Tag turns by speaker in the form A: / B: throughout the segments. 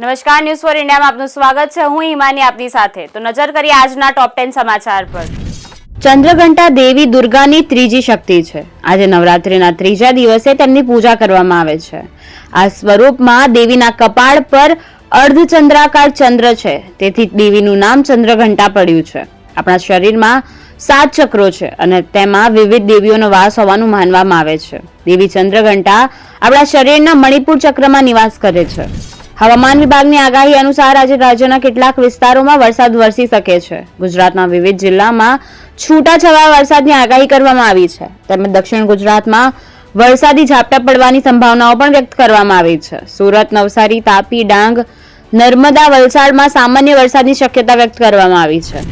A: નમસ્કાર, news for ઇન્ડિયામાં આપનું સ્વાગત છે। હું હિમાની આપની સાથે। તો નજર કરીએ આજના ટોપ 10 સમાચાર પર। ચંદ્રઘંટા દેવી દુર્ગાની ત્રીજી શક્તિ છે। આજે નવરાત્રિના ત્રીજા દિવસે તેમની પૂજા કરવામાં આવે છે। આ સ્વરૂપમાં દેવીના કપાળ પર અર્ધચંદ્રાકાર ચંદ્ર છે, તેથી દેવીનું નામ ચંદ્રઘંટા પડ્યું છે। આપણા શરીરમાં 7 ચક્રો છે અને તેમાં વિવિધ દેવીઓનો વાસ હોવાનું માનવામાં આવે છે। દેવી ચંદ્રઘંટા આપણા શરીરના મણિપુર ચક્રમાં નિવાસ કરે છે। હવામાન વિભાગની આગાહી અનુસાર આજે રાજ્યના કેટલાક વિસ્તારોમાં વરસાદ વરસી શકે છે। ગુજરાતના વિવિધ જિલ્લામાં છૂટાછવાયા વરસાદની આગાહી કરવામાં આવી છે, તેમજ દક્ષિણ ગુજરાતમાં વરસાદી ઝાપટા પડવાની સંભાવનાઓ પણ વ્યક્ત કરવામાં આવી છે। સુરત, નવસારી, તાપી, ડાંગ, નર્મદા, વલસાડમાં સામાન્ય વરસાદની શક્યતા વ્યક્ત કરવામાં આવી છે।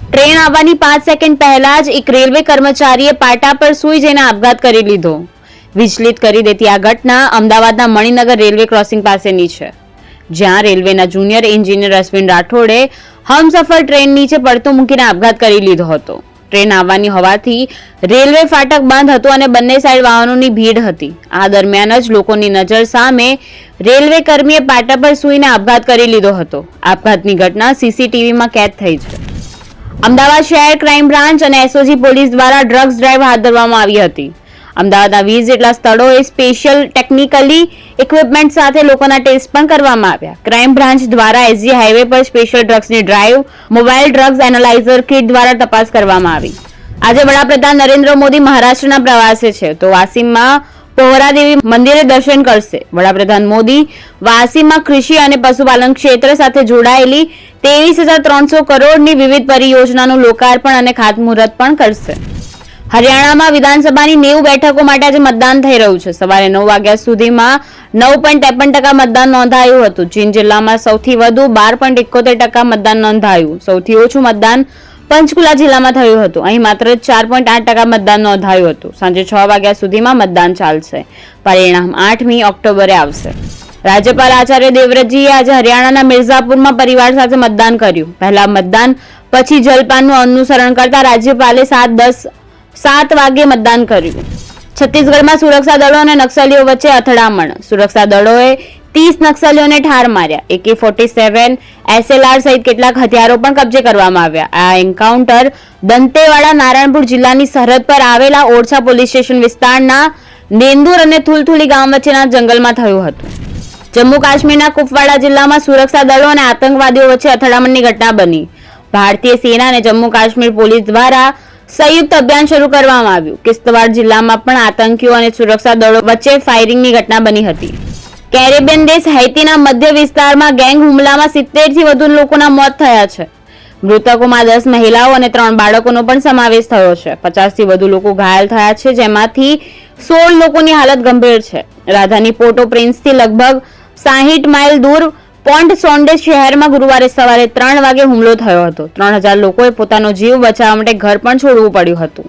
A: ટ્રેન આવવાની 5 સેકન્ડ પહેલા જ એક રેલવે કર્મચારીએ પાટા પર સૂઈ જઈને આપઘાત કરી લીધો। વિચલિત કરી દેતી આ ઘટના અમદાવાદના મણિનગર રેલવે ક્રોસિંગ પાસેની છે, જ્યાં રેલવેના જુનિયર એન્જિનિયર અશ્વિન રાઠોડે હમસફર ટ્રેન નીચે પડતું મૂકીને આપઘાત કરી લીધો હતો। ટ્રેન આવવાની હોવાથી રેલવે ફાટક બંધ હતું અને બંને સાઈડ વાહનોની ભીડ હતી। આ દરમિયાન જ લોકોની નજર સામે રેલવે કર્મીએ પાટા પર સૂઈને આપઘાત કરી લીધો હતો। આપઘાતની ઘટના સીસીટીવીમાં કેદ થઈ છે। અમદાવાદ શહેર ક્રાઇમ બ્રાન્ચ અને એસઓજી પોલીસ દ્વારા ડ્રગ્સ ડ્રાઈવ હાથ ધરવામાં આવી હતી। અમદાવાદના 20 જેટલા સ્થળોએ સ્પેશિયલ ટેકનિકલી ઇક્વિપમેન્ટ સાથે લોકોના ટેસ્ટ પણ કરવામાં આવ્યા। ક્રાઇમ બ્રાન્ચ દ્વારા એસજી હાઈવે પર સ્પેશિયલ ડ્રગ્સની drive, mobile drugs analyser kit દ્વારા તપાસ કરવામાં આવી। આજે વડાપ્રધાન નરેન્દ્ર મોદી મહારાષ્ટ્રના પ્રવાસે છે, તો વાસીમમાં પહોરાદેવી મંદિરે દર્શન કરશે। વડાપ્રધાન મોદી વાસીમમાં કૃષિ અને પશુપાલન ક્ષેત્ર સાથે જોડાયેલી 23,300 કરોડની વિવિધ પરિયોજનાનું લોકાર્પણ અને ખાતમુહૂર્ત પણ કરશે। હરિયાણામાં વિધાનસભાની 90 બેઠકો માટે આજે મતદાન થઈ રહ્યું છે। સવારે 9 વાગ્યા સુધીમાં 9.53% મતદાન નોંધાયું હતું। જીંદ જિલ્લામાં સૌથી વધુ 12.71% મતદાન નોંધાયું। સૌથી ઓછું મતદાન પંચકુલા જિલ્લામાં થયું હતું, અહીં માત્ર 4.8% મતદાન નોંધાયું હતું। સાંજે 6 વાગ્યા સુધીમાં મતદાન ચાલશે। પરિણામ 8મી ઓક્ટોબરે આવશે। રાજ્યપાલ આચાર્ય દેવવ્રતજીએ આજે હરિયાણાના મિર્ઝાપુરમાં પરિવાર સાથે મતદાન કર્યું। પહેલા મતદાન પછી જલપાનનું અનુસરણ કરતા રાજ્યપાલે 7 વાગે મતદાન કર્યું। છત્તીસગઢમાં સુરક્ષા દળો અને નક્સલીઓ વચ્ચે અથડામણ। સુરક્ષા દળોએ 30 નક્સલીઓને ઠાર માર્યા। AK-47, SLR સહિત કેટલાક હથિયારો પણ કબજે કરવામાં આવ્યા। આ એન્કાઉન્ટર દંતેવાડા નારાયણપુર જિલ્લાની સરહદ પર આવેલા ઓરછા પોલીસ સ્ટેશન વિસ્તારના નેંદુર અને થુલથુલી ગામ વચ્ચેના જંગલમાં થયું હતું। જમ્મુ કાશ્મીરના કુપવાડા જિલ્લામાં સુરક્ષા દળો અને આતંકવાદીઓ વચ્ચે અથડામણની ઘટના બની। ભારતીય સેના અને જમ્મુ કાશ્મીર પોલીસ દ્વારા સંયુક્ત અભિયાન શરૂ કરવામાં આવ્યું। કિશ્તવાડ જિલ્લામાં પણ આતંકીઓ અને સુરક્ષા દળો વચ્ચે ફાયરિંગની ઘટના બની હતી। કેરેબિયન દેશ હૈતીના મધ્ય વિસ્તારમાં ગેંગ હુમલામાં 70 થી વધુ લોકોના મોત થયા છે। મૃતકોમાં 10 મહિલાઓ અને 3 બાળકોનો પણ સમાવેશ થયો છે। 50 થી વધુ લોકો ઘાયલ થયા છે, જેમાંથી 16 લોકોની હાલત ગંભીર છે। રાજધાની પોર્ટો પ્રિન્સથી લગભગ 60 માઇલ દૂર પોન્ટ સોન્ડે શહેરમાં ગુરુવારે સવારે 3 વાગે હુમલો થયો હતો। 3000 લોકોએ પોતાનો જીવ બચાવવા માટે ઘર પણ છોડવું પડ્યું હતું।